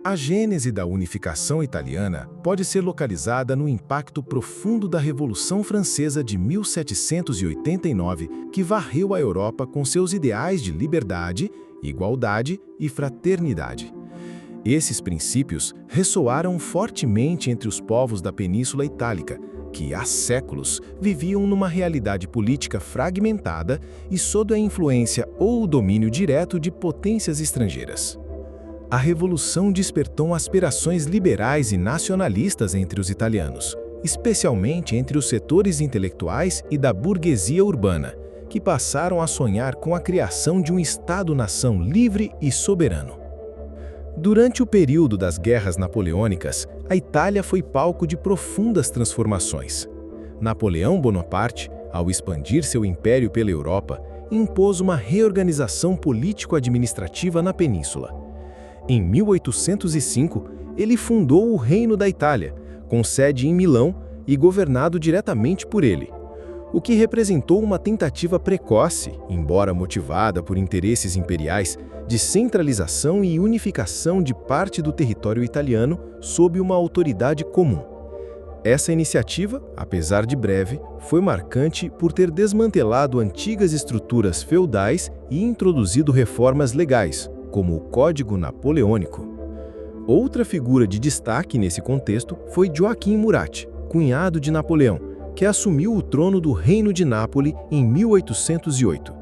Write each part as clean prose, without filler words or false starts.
A gênese da unificação italiana pode ser localizada no impacto profundo da Revolução Francesa de 1789, que varreu a Europa com seus ideais de liberdade, igualdade e fraternidade. Esses princípios ressoaram fortemente entre os povos da Península Itálica, que há séculos viviam numa realidade política fragmentada e sob a influência ou o domínio direto de potências estrangeiras. A Revolução despertou aspirações liberais e nacionalistas entre os italianos, especialmente entre os setores intelectuais e da burguesia urbana, que passaram a sonhar com a criação de um Estado-nação livre e soberano. Durante o período das Guerras Napoleônicas, a Itália foi palco de profundas transformações. Napoleão Bonaparte, ao expandir seu império pela Europa, impôs uma reorganização político-administrativa na península. Em 1805, ele fundou o Reino da Itália, com sede em Milão e governado diretamente por ele, o que representou uma tentativa precoce, embora motivada por interesses imperiais, de centralização e unificação de parte do território italiano sob uma autoridade comum. Essa iniciativa, apesar de breve, foi marcante por ter desmantelado antigas estruturas feudais e introduzido reformas legais, como o Código Napoleônico. Outra figura de destaque nesse contexto foi Joachim Murat, cunhado de Napoleão, que assumiu o trono do Reino de Nápoles em 1808.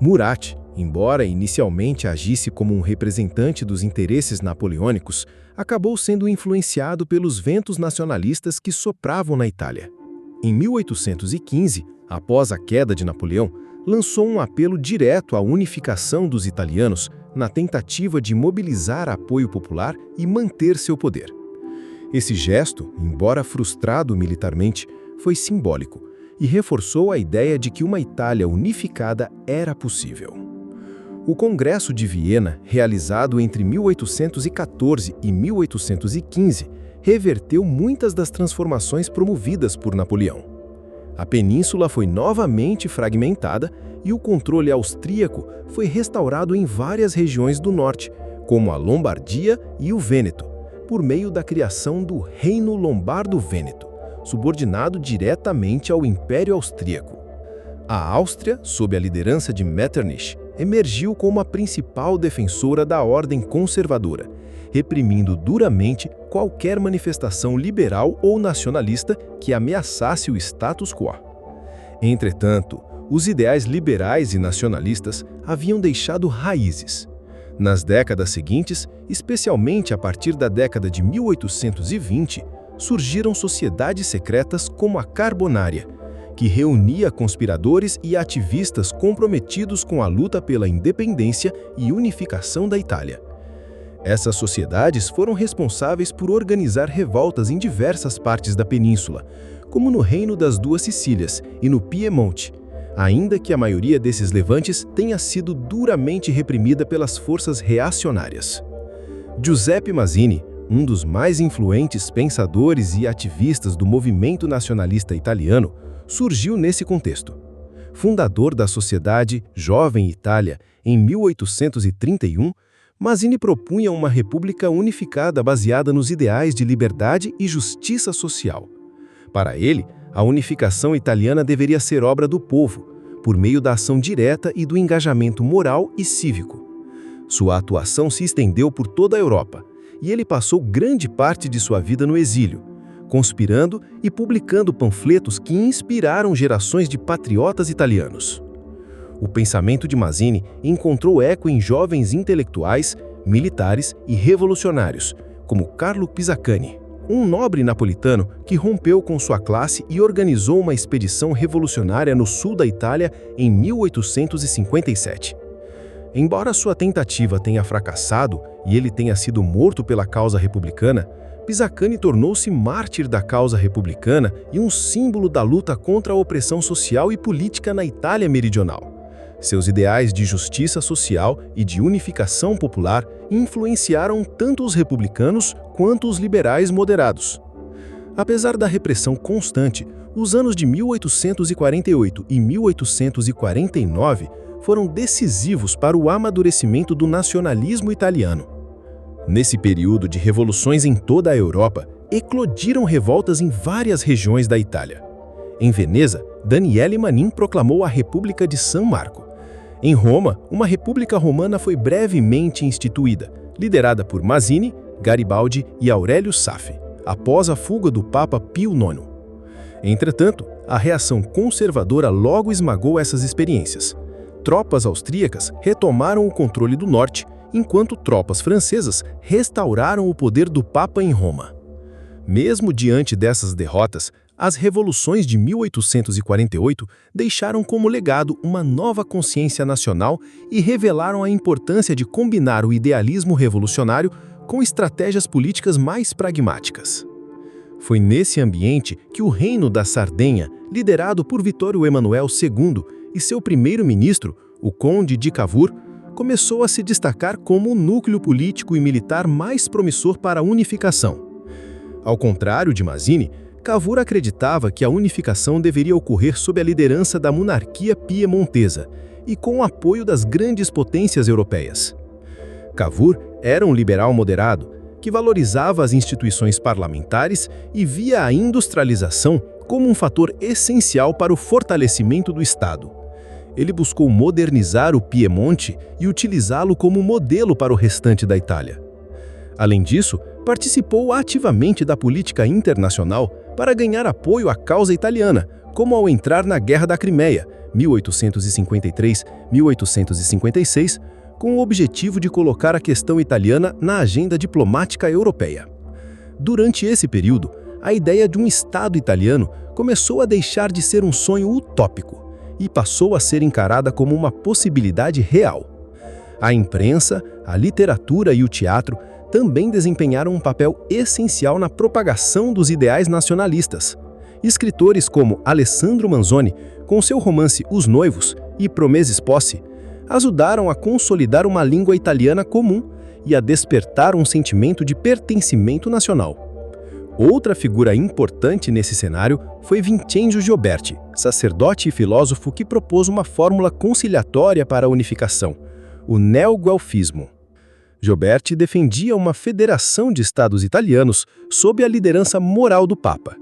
Murat, embora inicialmente agisse como um representante dos interesses napoleônicos, acabou sendo influenciado pelos ventos nacionalistas que sopravam na Itália. Em 1815, após a queda de Napoleão, lançou um apelo direto à unificação dos italianos na tentativa de mobilizar apoio popular e manter seu poder. Esse gesto, embora frustrado militarmente, foi simbólico e reforçou a ideia de que uma Itália unificada era possível. O Congresso de Viena, realizado entre 1814 e 1815, reverteu muitas das transformações promovidas por Napoleão. A península foi novamente fragmentada e o controle austríaco foi restaurado em várias regiões do norte, como a Lombardia e o Vêneto, por meio da criação do Reino Lombardo-Vêneto, subordinado diretamente ao Império Austríaco. A Áustria, sob a liderança de Metternich, emergiu como a principal defensora da ordem conservadora, reprimindo duramente qualquer manifestação liberal ou nacionalista que ameaçasse o status quo. Entretanto, os ideais liberais e nacionalistas haviam deixado raízes. Nas décadas seguintes, especialmente a partir da década de 1820, surgiram sociedades secretas como a Carbonária, que reunia conspiradores e ativistas comprometidos com a luta pela independência e unificação da Itália. Essas sociedades foram responsáveis por organizar revoltas em diversas partes da península, como no Reino das Duas Sicílias e no Piemonte, ainda que a maioria desses levantes tenha sido duramente reprimida pelas forças reacionárias. Giuseppe Mazzini, um dos mais influentes pensadores e ativistas do movimento nacionalista italiano, surgiu nesse contexto. Fundador da Sociedade Jovem Itália em 1831, Mazzini propunha uma república unificada baseada nos ideais de liberdade e justiça social. Para ele, a unificação italiana deveria ser obra do povo, por meio da ação direta e do engajamento moral e cívico. Sua atuação se estendeu por toda a Europa, e ele passou grande parte de sua vida no exílio, conspirando e publicando panfletos que inspiraram gerações de patriotas italianos. O pensamento de Mazzini encontrou eco em jovens intelectuais, militares e revolucionários, como Carlo Pisacane, um nobre napolitano que rompeu com sua classe e organizou uma expedição revolucionária no sul da Itália em 1857. Embora sua tentativa tenha fracassado e ele tenha sido morto pela causa republicana, Pisacane tornou-se mártir da causa republicana e um símbolo da luta contra a opressão social e política na Itália meridional. Seus ideais de justiça social e de unificação popular influenciaram tanto os republicanos quanto os liberais moderados. Apesar da repressão constante, os anos de 1848 e 1849 foram decisivos para o amadurecimento do nacionalismo italiano. Nesse período de revoluções em toda a Europa, eclodiram revoltas em várias regiões da Itália. Em Veneza, Daniele Manin proclamou a República de San Marco. Em Roma, uma república romana foi brevemente instituída, liderada por Mazzini, Garibaldi e Aurélio Saffi, após a fuga do Papa Pio IX. Entretanto, a reação conservadora logo esmagou essas experiências. Tropas austríacas retomaram o controle do norte, enquanto tropas francesas restauraram o poder do Papa em Roma. Mesmo diante dessas derrotas, as revoluções de 1848 deixaram como legado uma nova consciência nacional e revelaram a importância de combinar o idealismo revolucionário com estratégias políticas mais pragmáticas. Foi nesse ambiente que o Reino da Sardenha, liderado por Vittorio Emanuele II e seu primeiro-ministro, o Conde de Cavour, começou a se destacar como o núcleo político e militar mais promissor para a unificação. Ao contrário de Mazzini, Cavour acreditava que a unificação deveria ocorrer sob a liderança da monarquia piemontesa e com o apoio das grandes potências europeias. Cavour era um liberal moderado que valorizava as instituições parlamentares e via a industrialização como um fator essencial para o fortalecimento do Estado. Ele buscou modernizar o Piemonte e utilizá-lo como modelo para o restante da Itália. Além disso, participou ativamente da política internacional para ganhar apoio à causa italiana, como ao entrar na Guerra da Crimeia, 1853-1856, com o objetivo de colocar a questão italiana na agenda diplomática europeia. Durante esse período, a ideia de um Estado italiano começou a deixar de ser um sonho utópico e passou a ser encarada como uma possibilidade real. A imprensa, a literatura e o teatro também desempenharam um papel essencial na propagação dos ideais nacionalistas. Escritores como Alessandro Manzoni, com seu romance Os Noivos e Promessi Sposi, ajudaram a consolidar uma língua italiana comum e a despertar um sentimento de pertencimento nacional. Outra figura importante nesse cenário foi Vincenzo Gioberti, sacerdote e filósofo que propôs uma fórmula conciliatória para a unificação, o neoguelfismo. Gioberti defendia uma federação de estados italianos sob a liderança moral do Papa.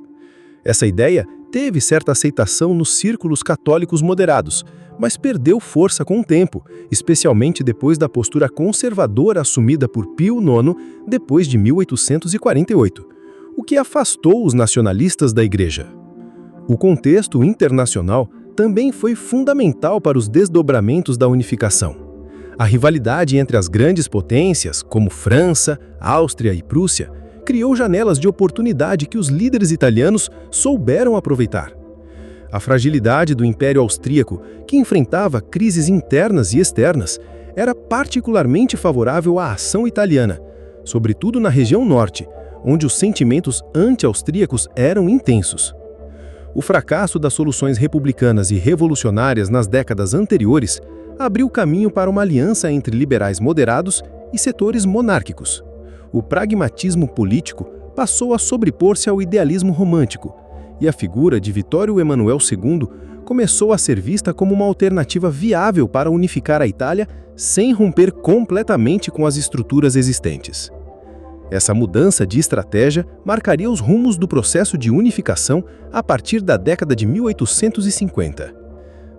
Essa ideia teve certa aceitação nos círculos católicos moderados, mas perdeu força com o tempo, especialmente depois da postura conservadora assumida por Pio IX depois de 1848, o que afastou os nacionalistas da Igreja. O contexto internacional também foi fundamental para os desdobramentos da unificação. A rivalidade entre as grandes potências, como França, Áustria e Prússia, criou janelas de oportunidade que os líderes italianos souberam aproveitar. A fragilidade do Império Austríaco, que enfrentava crises internas e externas, era particularmente favorável à ação italiana, sobretudo na região norte, onde os sentimentos anti-austríacos eram intensos. O fracasso das soluções republicanas e revolucionárias nas décadas anteriores abriu caminho para uma aliança entre liberais moderados e setores monárquicos. O pragmatismo político passou a sobrepor-se ao idealismo romântico, e a figura de Vittorio Emanuele II começou a ser vista como uma alternativa viável para unificar a Itália sem romper completamente com as estruturas existentes. Essa mudança de estratégia marcaria os rumos do processo de unificação a partir da década de 1850.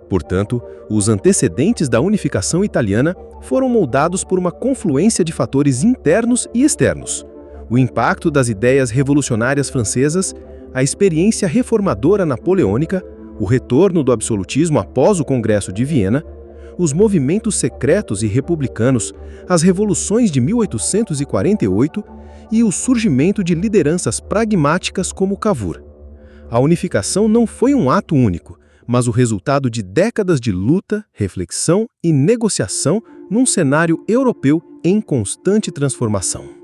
Portanto, os antecedentes da unificação italiana foram moldados por uma confluência de fatores internos e externos: o impacto das ideias revolucionárias francesas, a experiência reformadora napoleônica, o retorno do absolutismo após o Congresso de Viena, os movimentos secretos e republicanos, as revoluções de 1848 e o surgimento de lideranças pragmáticas como Cavour. A unificação não foi um ato único, mas o resultado de décadas de luta, reflexão e negociação num cenário europeu em constante transformação.